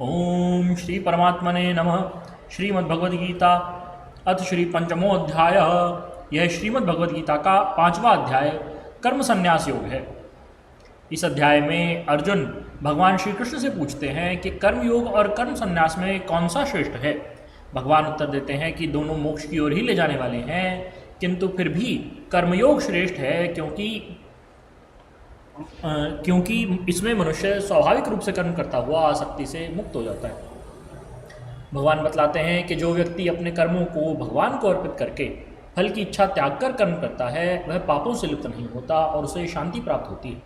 ओम श्री परमात्मने नमः। श्रीमद्भगवद्गीता अथ श्री पंचमो अध्याय। यह श्रीमद्भगवद्गीता का 5वां अध्याय कर्म संन्यास योग है। इस अध्याय में अर्जुन भगवान श्री कृष्ण से पूछते हैं कि कर्म योग और कर्म संन्यास में कौन सा श्रेष्ठ है। भगवान उत्तर देते हैं कि दोनों मोक्ष की ओर ही ले जाने वाले हैं, किंतु फिर भी कर्मयोग श्रेष्ठ है क्योंकि इसमें मनुष्य स्वाभाविक रूप से कर्म करता हुआ आसक्ति से मुक्त हो जाता है। भगवान बतलाते हैं कि जो व्यक्ति अपने कर्मों को भगवान को अर्पित करके फल की इच्छा त्याग कर कर्म करता है वह पापों से लिप्त नहीं होता और उसे शांति प्राप्त होती है।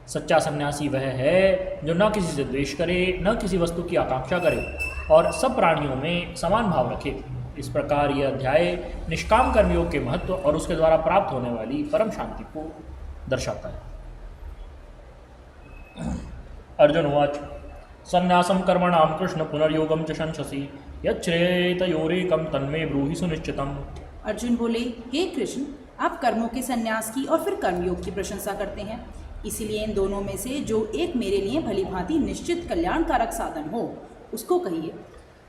सच्चा सन्यासी वह है जो न किसी से द्वेष करे, न किसी वस्तु की आकांक्षा करे और सब प्राणियों में समान भाव रखे। इस प्रकार यह अध्याय निष्काम कर्मयोग के महत्व और उसके द्वारा प्राप्त होने वाली परम शांति को दर्शाता है। अर्जुन उवाच सन्यासं कर्मणां कृष्ण पुनर्योगं च शंससि यच्छ्रेतयोरेकं तन्मे ब्रूहि सुनिश्चितम्। अर्जुन बोले, हे कृष्ण, आप कर्मों के संन्यास की और फिर कर्मयोग की प्रशंसा करते हैं, इसीलिए इन दोनों में से जो एक मेरे लिए भली भांति निश्चित कल्याणकारक साधन हो उसको कहिए।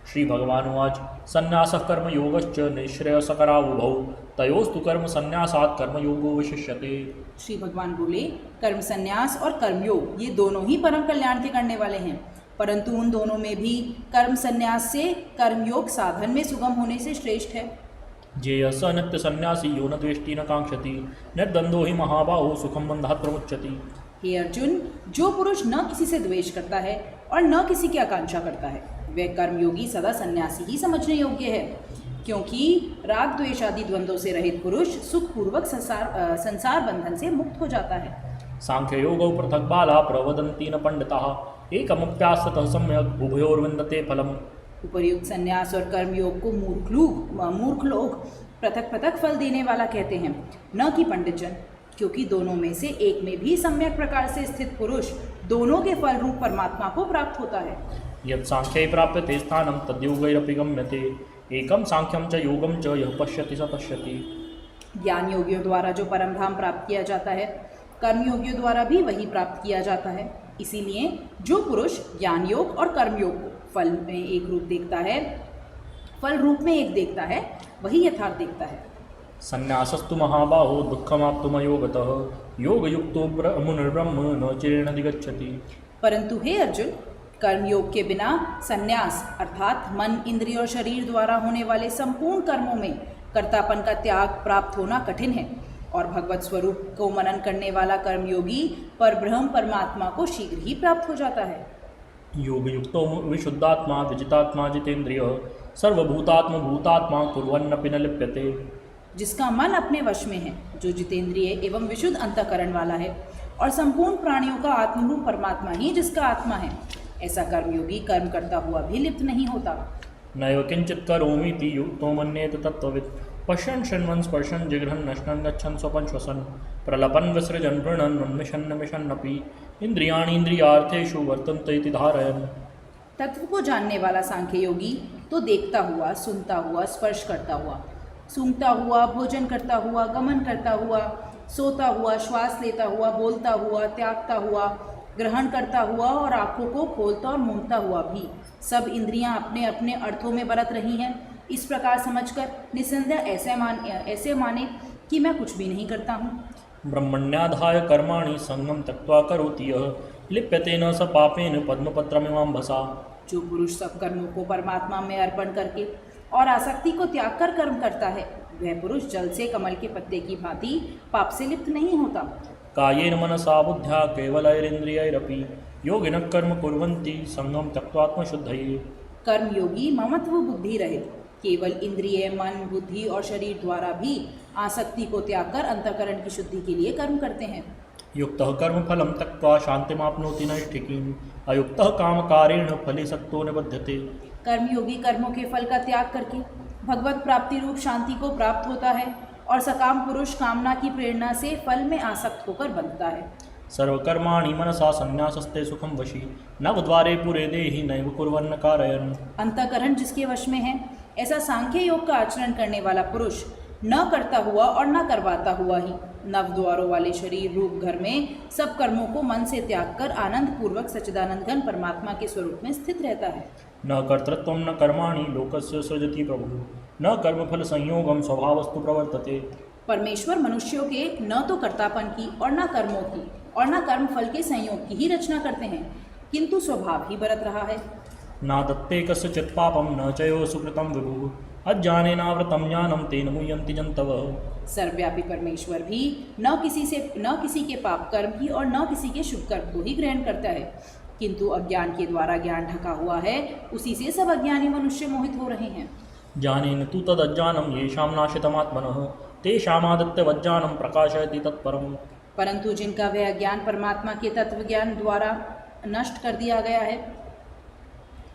श्री भगवान उवाच सन्यासः कर्मयोगश्च निःश्रेयसकरावुभौ तयोस्तु कर्म संन्यासात् कर्मयोगो विशिष्यते। श्री भगवान बोले, कर्म संन्यास और कर्मयोग ये दोनों ही परम कल्याण के करने वाले हैं, परंतु उन दोनों में भी कर्म संन्यास से कर्मयोग साधन में सुगम होने से श्रेष्ठ है। जेय स नित्य सन्यासी यो न द्वेष्टि न कांक्षति निर्द्वंद्वो हि महाबाहो सुखम बंधात् प्रमुच्यति। हे अर्जुन, जो पुरुष न किसी से द्वेष करता है और न किसी की आकांक्षा करता है वह कर्मयोगी सदा सन्यासी ही समझने योग्य है, क्योंकि राग द्वेष आदि द्वंद्वों से रहित पुरुष सुखपूर्वक संसार बंधन से मुक्त हो जाता है। सांख्य योगौ पृथक बाला प्रवदन्ति न पंडिताः एकमप्यास्ततः सम्यक् उभयोर्विन्दते फलम्। उपर्युक्त संन्यास और कर्मयोग को मूर्ख लोग पृथक पृथक फल देने वाला कहते हैं, न कि पंडितजन, क्योंकि दोनों में से एक में भी सम्यक प्रकार से स्थित पुरुष दोनों के फल रूप परमात्मा को प्राप्त होता है। यत् सांख्ये प्राप्यते स्थानं तद्योगैरपि गम्यते एकम सांख्यम च योगम च यः पश्यति स पश्यति। ज्ञान योगियों द्वारा जो परम धाम प्राप्त किया जाता है कर्मयोगियों द्वारा भी वही प्राप्त किया जाता है। इसीलिए जो पुरुष ज्ञान योग और कर्मयोग को फल में एक देखता है वही यथार्थ देखता है। संन्यासस्तु महाबाहो दुःखमाप्तुमयोगतः योगयुक्तो मुनिर्ब्रह्म न चिरेणाधिगच्छति। परंतु हे अर्जुन, कर्मयोग के बिना संन्यास अर्थात मन, इंद्रिय और शरीर द्वारा होने वाले संपूर्ण कर्मों में कर्तापन का त्याग प्राप्त होना कठिन है और भगवत स्वरूप को मनन करने वाला कर्मयोगी परब्रह्म परमात्मा को शीघ्र ही प्राप्त हो जाता है। योगयुक्तो विशुद्धात्मा विजितात्मा जितेन्द्रिय सर्वभूतात्म भूतात्मा कुर्वन्नपि न लिप्यते। जिसका मन अपने वश में है, जो जितेंद्रिय एवं विशुद्ध अंतःकरण वाला है और संपूर्ण प्राणियों का आत्मरूप परमात्मा ही जिसका आत्मा है, ऐसा कर्मयोगी कर्म करता हुआ भी लिप्त नहीं होता। नैव किंचित् करोमीति युक्तो मन्येत तत्त्ववित् पश्यन् शृण्वन् स्पर्शन् जिघ्रन् नश्नन् गच्छन् स्वपन् श्वसन् प्रलपन् विसृजन् गृह्णन् उन्मिषन् निमिषन्नपि इन्द्रियाणीन्द्रियार्थेषु वर्तन्ते इति धारयन्। तत्व को जानने वाला सांख्य योगी तो देखता हुआ, सुनता हुआ, स्पर्श करता हुआ, सूंघता हुआ, भोजन करता हुआ, गमन करता हुआ, सोता हुआ, श्वास लेता हुआ, बोलता हुआ, त्यागता हुआ, ग्रहण करता हुआ और आँखों को खोलता और मूंदता हुआ भी सब इंद्रियां अपने अपने अर्थों में बरत रही हैं, इस प्रकार समझकर निसंदेह ऐसे माने कि मैं कुछ भी नहीं करता हूँ। ब्रह्मण्याधाय कर्माणि संगम त्यक्त्वा करोति यः लिप्यते न स पापेन पद्मपत्रमिवाम्भसा। जो पुरुष सब कर्मों को परमात्मा में अर्पण करके और आसक्ति को त्याग कर कर्म करता है वह पुरुष जल से कमल के पत्ते की भांति पाप से लिप्त नहीं होता। कायेन मनसा बुद्ध्या केवलैरिन्द्रियैरपि योगिनः कर्म कुर्वन्ति संगम त्यक्त्वात्मशुद्धये। कर्मयोगी ममत्व बुद्धि रहित केवल इंद्रिय, मन, बुद्धि और शरीर द्वारा भी आसक्ति को त्याग कर अंतःकरण की शुद्धि के लिए कर्म करते हैं। युक्तः कर्मफलं त्यक्त्वा शान्तिमाप्नोति नैष्ठिकीम् अयुक्तः कामकारेण फले सक्तो निबध्यते। कर्मयोगी कर्मों के फल का त्याग करके भगवत प्राप्ति रूप शांति को प्राप्त होता है और सकाम पुरुष कामना की प्रेरणा से फल में आसक्त होकर बंधता है। सर्वकर्माणि मनसा संन्यासस्ते सुखम वशी नवद्वारे पुरे देहि नैव कुर्वन्न कारयन्। अंतःकरण जिसके वश में है ऐसा सांख्य योग का आचरण करने वाला पुरुष न करता हुआ और न करवाता हुआ ही नव द्वारों वाले शरीर रूप घर में सब कर्मों को मन से त्याग कर आनंद पूर्वक सच्चिदानंद घन परमात्मा के स्वरूप में स्थित रहता है। न कर्तृत्व न कर्माणि लोकस्य सृजति प्रभु न कर्मफल संयोगम स्वभावस्तु प्रवर्तते। परमेश्वर मनुष्यों के न तो कर्तापन की और न कर्मों की और न कर्म फल के संयोग की ही रचना करते हैं, किंतु स्वभाव ही बरत रहा है। न दत्ते कस्यचित् पापं न चैव सुकृतं विभुः अज्ञानेनावृतं ज्ञानं तेन मुह्यन्ति जन्तवः। सर्वव्यापी परमेश्वर भी न किसी के पाप कर्म की और न किसी के शुभ कर्म को ही ग्रहण करता है, किंतु अज्ञान के द्वारा ज्ञान ढका हुआ है, उसी से सब अज्ञानी मनुष्य मोहित हो रहे हैं। ज्ञानेन तु तदज्ञानं येषां नाशितमात्मनः तेषामादित्यवज्ञानं प्रकाशयति तत्परम्। परंतु जिनका वह ज्ञान परमात्मा के तत्व ज्ञान द्वारा नष्ट कर दिया गया है,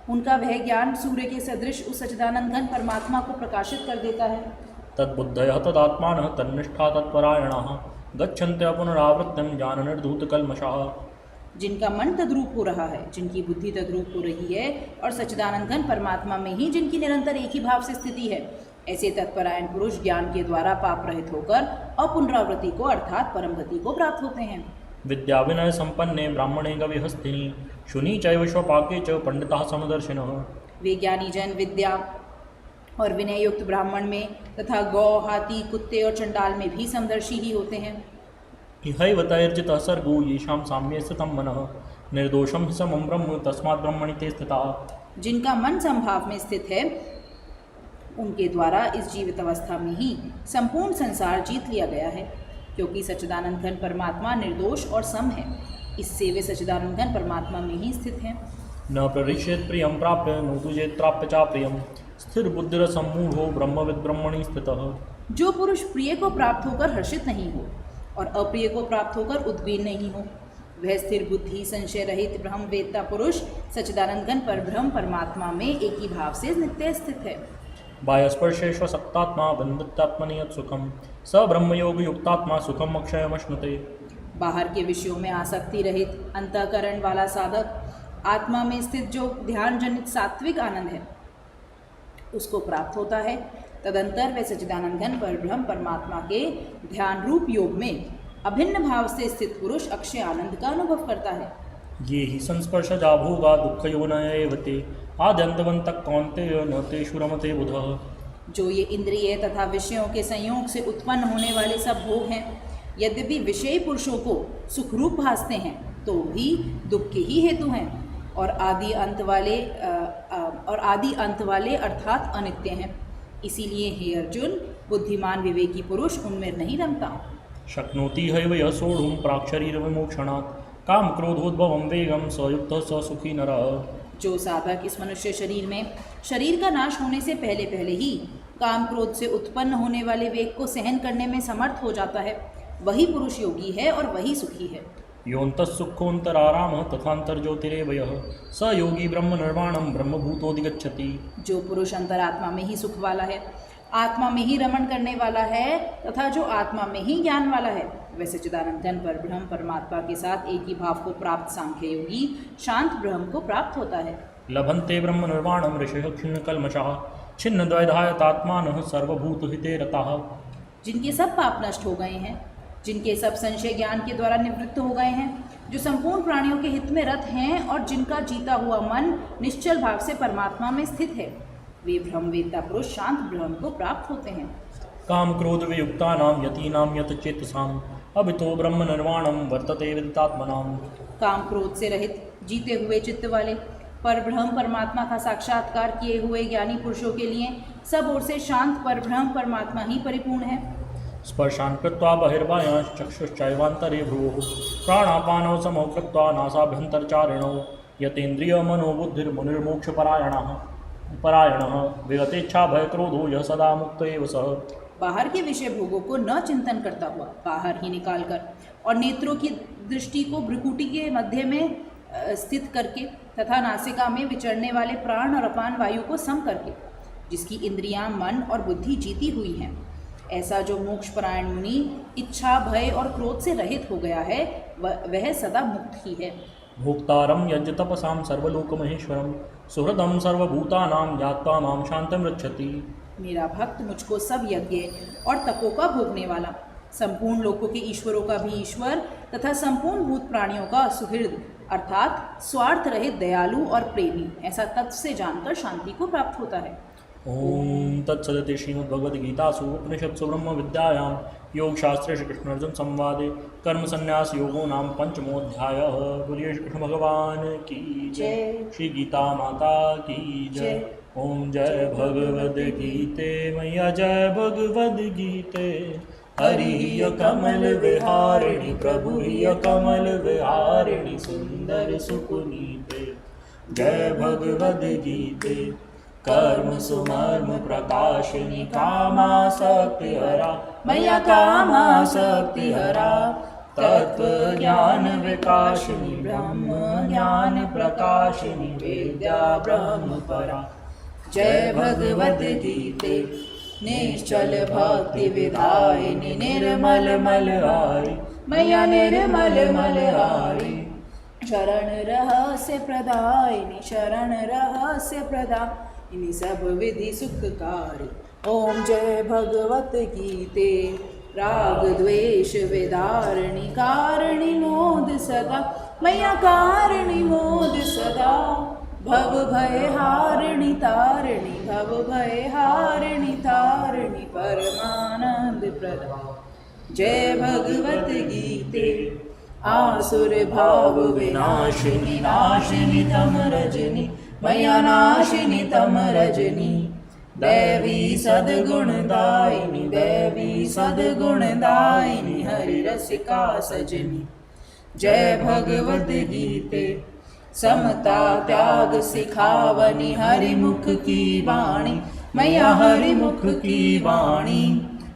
उनका वह ज्ञान सूर्य के सदृश उस सच्चिदानंद घन परमात्मा को प्रकाशित कर देता है। तद्बुद्धयः तदात्मानः तन्निष्ठा तत्परायणाः गच्छन्त्यः पुनरावृत्तिं ज्ञाननिर्धूतकल्मषाः। जिनका मन तद्रूप हो रहा है, जिनकी बुद्धि तद्रूप हो रही है और सच्चिदानंद घन परमात्मा में ही जिनकी निरंतर एक ही भाव से स्थिति है, ऐसे तत्परायण पुरुष ज्ञान के द्वारा पाप रहित होकर अपुनरावृत्ति को अर्थात परम गति को प्राप्त होते हैं। विद्या विनय संपन्ने ब्राह्मणे गविहस्तिनि शुनि चैव स्वपाके च पंडिताः समदर्शिनः। वे ज्ञानी जन विद्या और विनय युक्त ब्राह्मण में तथा गौ हाथी कुत्ते और चंडाल में भी समदर्शी ही होते हैं। इहैव तैर्जितः सर्गो येषां साम्ये स्थितं मनः निर्दोषं हि समं ब्रह्म तस्मात् ब्रह्मणि ते स्थिताः। जिनका मन समभाव में स्थित है, उनके द्वारा इस जीवित अवस्था में ही संपूर्ण संसार जीत लिया गया है, क्योंकि सच्चिदानंद घन परमात्मा निर्दोष और सम है, इससे वे सच्चिदानंद घन परमात्मा में ही स्थित हैं। न प्ररिष्येत् प्रियं प्राप्य नो तुजेत् प्राप्य चाप्रियं स्थिर बुद्धिरसम्मूढ़ो ब्रह्मविद् ब्रह्मणि स्थितः। जो पुरुष प्रिय को प्राप्त होकर हर्षित नहीं हो और अप्रिय को प्राप्त होकर उद्विग्न नहीं हो, वह स्थिर बुद्धि संशय रहित ब्रह्म वेत्ता पुरुष सच्चिदानंद घन पर ब्रह्म परमात्मा में एक ही भाव से नित्य स्थित है। बाह्यस्पर्शेष्वसक्तात्मा बन्धत्यात्मनि यत् सुखं स ब्रह्मयोग युक्तात्मा सुखम अक्षयमश्नुते। बाहर के विषयों में आसक्ति रहित अंतःकरण वाला साधक आत्मा में स्थित जो ध्यान जनित सात्विक आनंद है, उसको प्राप्त होता है। तदंतर वह सच्चिदानंद घन पर ब्रह्म परमात्मा के ध्यान रूप योग में अभिन्न भाव से स्थित पुरुष अक्षय आनंद का अनुभव करता है। ये ही संस्पर्शजा भोगा दुःखयोनय एव ते आद्यन्तवन्तः कौन्तेय न तेषु रमते बुधः। जो ये इंद्रिय तथा विषयों के संयोग से उत्पन्न होने वाले सब भोग हैं, यद्यपि विषयी पुरुषों को सुखरूप भासते हैं, तो भी दुख के ही हेतु हैं और आदि अंत वाले अर्थात अनित्य हैं। इसीलिए हे अर्जुन, बुद्धिमान विवेकी पुरुष उनमें नहीं रमता। शक्नोति हैव यः सोढुं प्राक्शरीरविमोक्षणात् काम क्रोधोद्भवं वेगं स युक्तः स सुखी नरः। जो साधक इस मनुष्य शरीर में शरीर का नाश होने से पहले पहले ही काम क्रोध से उत्पन्न होने वाले वेग को सहन करने में समर्थ हो जाता है, वही पुरुष योगी है और वही सुखी है। योऽन्तः सुखोऽन्तरारामः तथान्तर्ज्योतिरेव यः स योगी ब्रह्म निर्वाणं ब्रह्मभूतोऽधिगच्छति। जो पुरुष अंतरात्मा में ही सुख वाला है, आत्मा में ही रमण करने वाला है तथा जो आत्मा में ही ज्ञान वाला है, वह सच्चिदानंद घन पर ब्रह्म परमात्मा के साथ एक ही भाव को प्राप्त सांख्य योगी शांत ब्रह्म को प्राप्त होता है। लभन्ते ब्रह्म निर्वाणं ऋषयः क्षीणकल्मषाः छिन्नद्वैधायतात्मानः सर्वभूतहिते रताः। जिनके सब पाप नष्ट हो गए हैं, जिनके सब संशय ज्ञान के द्वारा निवृत्त हो गए हैं, जो संपूर्ण प्राणियों के हित में रत हैं और जिनका जीता हुआ मन निश्चल भाव से परमात्मा में स्थित है, वे ब्रह्मवेत्ता पुरुष शांत ब्रह्म को प्राप्त होते हैं। काम क्रोध वियुक्तानां यतीनां यतचेतसाम् अभितो ब्रह्म निर्वाणं वर्तते विदितात्मनां। काम क्रोध से रहित जीते हुए चित्त वाले पर ब्रह्म परमात्मा का साक्षात्कार किए हुए ज्ञानी पुरुषों के लिए सब ओर से शांत पर ब्रह्म परमात्मा ही परिपूर्ण है। स्पर्शान् कृत्वा बहिर्बाह्याश्च चक्षुश्चैवान्तरे भ्रुवोः प्राणापानौ समौ कृत्वा नासाभ्यन्तरचारिणौ यतेन्द्रियमनोबुद्धिर्मुनिर्मोक्षपरायणः विगतेच्छा भय क्रोधो यः सदा मुक्त एव सः। बाहर के विषय भोगों को न चिंतन करता हुआ बाहर ही निकालकर और नेत्रों की दृष्टि को भ्रुकुटी के मध्य में स्थित करके तथा नासिका में विचरने वाले प्राण और अपान वायु को सम करके, जिसकी इंद्रियां मन और बुद्धि जीती हुई हैं, ऐसा जो मोक्षपरायण मुनि इच्छा भय और क्रोध से रहित हो गया है, वह सदा मुक्त ही है। भोक्तारं यज्ञ तपसां सर्वलोकमहेश्वरं सुहृदं सर्वभूतानां ज्ञात्वा मां शान्तं रक्षति। मेरा भक्त मुझको सब यज्ञ और तपों का भोगने वाला, संपूर्ण लोकों के ईश्वरों का भी ईश्वर तथा संपूर्ण भूत प्राणियों का सुहृद अर्थात स्वार्थ रहित दयालु और प्रेमी, ऐसा तत्व से जानकर शांति को प्राप्त होता है। ओम तत्सदिति श्रीमद्भगवद्गीतासु उपनिषत्सु ब्रह्म विद्यायां योगशास्त्रे श्री कृष्ण अर्जुन संवादे कर्म संन्यास योगो नाम पंचमोऽध्यायः। बोलिए श्री कृष्ण भगवान की जय, श्री गीता माता की जय। ओम जय भगवद गीते मैया जय भगवद गीते। हरि कमल विहारिणि प्रभु कमल विहारिणि सुंदर सुपुनीते। जय भगवद गीते कर्म सुमर्म प्रकाशिनी कामासक्ति हरा मैया कामासक्ति हरा। तत्व ज्ञान विकासिनी ब्रह्म ज्ञान प्रकाशिनी विद्या ब्रह्म परा। जय भगवद गीते निश्चल भक्ति विधायिनी निर्मल मलहारी मैया निर्मल मलहारी। शरण रहस्य प्रदायिनी शरण रहस्य प्रदायिनी सब विधि सुखकारी। ओम जय भगवत गीते राग द्वेष विदारिणी कारिणी मोद सदा मैया कारिणी मोद सदा। भव भय हारिणी तारिणी भव भय हारिणी तारिणी परमानंद प्रदा। जय भगवत गीते आसुर भाव विनाशिनी नाशिनी तम रजनी मैया नाशिनी तम रजनी। दैवी सद्गुण दायिनी दैवी सद्गुण दायिनी हरि रसिका सजनी। जय भगवद गीते समता त्याग सिखावनी हरिमुख की वाणी मैया हरिमुख की वाणी।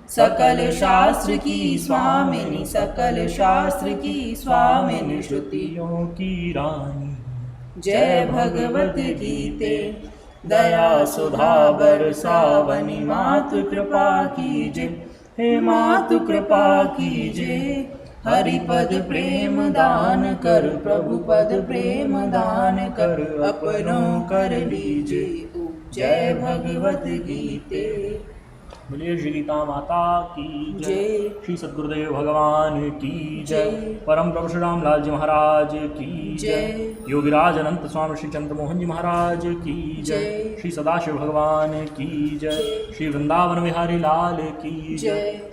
सकल शास्त्र की स्वामिनी सकल शास्त्र की स्वामिनी श्रुतियों की रानी। जय भगवत गीते दया सुधा बरसावनी मातु कृपा कीजे हे मातु कृपा कीजे। हरिपद प्रेम दान कर प्रभु पद प्रेम दान कर अपनों कर लीजे। जय भगवत गीते। बोलिए श्री गीता माता की जय, श्री सद्गुरुदेव भगवान की जय, परम प्रभु श्री रामलाल जी महाराज की जय, योगीराज अनंत स्वामी श्री चंद्रमोहन जी महाराज की जय, श्री सदाशिव भगवान की जय, श्री वृंदावन विहारी लाल की जय,